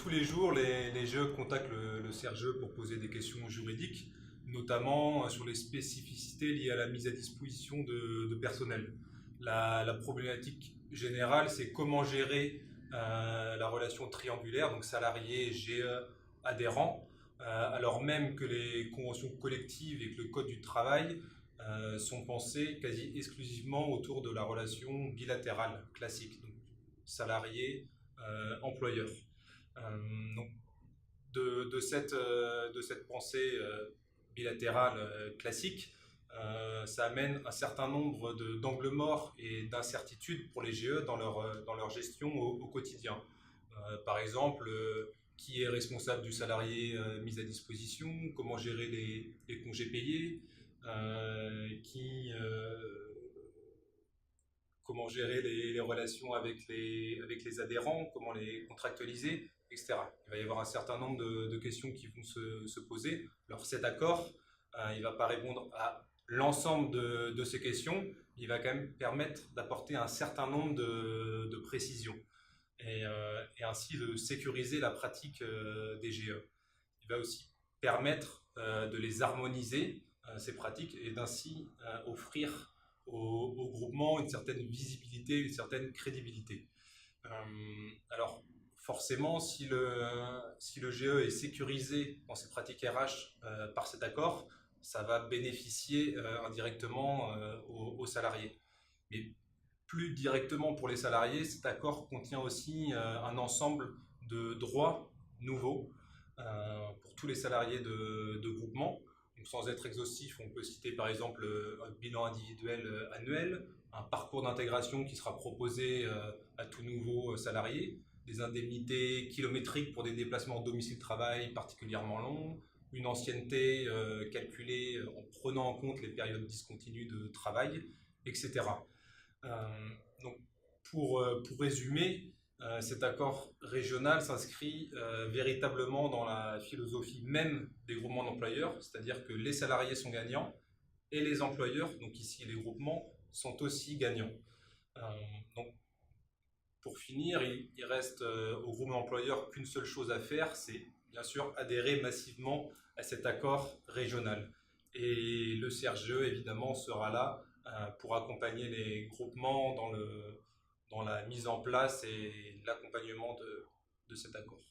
tous les jours, les GE contactent le CRGE pour poser des questions juridiques, notamment sur les spécificités liées à la mise à disposition de personnel. La problématique générale, c'est comment gérer la relation triangulaire, donc salarié, GE, adhérent, alors même que les conventions collectives et que le Code du travail sont pensés quasi exclusivement autour de la relation bilatérale classique, donc salarié-employeur. Donc de cette pensée bilatérale classique, ça amène un certain nombre d'angles morts et d'incertitudes pour les GE dans leur gestion au quotidien. Par exemple, qui est responsable du salarié mis à disposition, comment gérer les congés payés, comment gérer les relations avec avec les adhérents, comment les contractualiser, etc. Il va y avoir un certain nombre de questions qui vont se poser. Alors cet accord, il ne va pas répondre à l'ensemble de ces questions, il va quand même permettre d'apporter un certain nombre de précisions et ainsi de sécuriser la pratique des GE. Il va aussi permettre de les harmoniser, ces pratiques, et d'ainsi offrir au groupement une certaine visibilité, une certaine crédibilité. Alors, forcément, si le GE est sécurisé dans ses pratiques RH par cet accord, ça va bénéficier indirectement aux salariés. Mais plus directement pour les salariés, cet accord contient aussi un ensemble de droits nouveaux pour tous les salariés de groupement. Donc, sans être exhaustif, on peut citer par exemple un bilan individuel annuel, un parcours d'intégration qui sera proposé à tout nouveau salarié, des indemnités kilométriques pour des déplacements domicile-travail particulièrement longs, une ancienneté calculée en prenant en compte les périodes discontinues de travail, etc. Donc, pour résumer, cet accord régional s'inscrit véritablement dans la philosophie même des groupements d'employeurs, c'est-à-dire que les salariés sont gagnants et les employeurs, donc ici les groupements, sont aussi gagnants. Donc, pour finir, il reste au groupement d'employeurs qu'une seule chose à faire, c'est bien sûr adhérer massivement à cet accord régional. Et le CRGE, évidemment, sera là pour accompagner les groupements dans la mise en place et l'accompagnement de cet accord.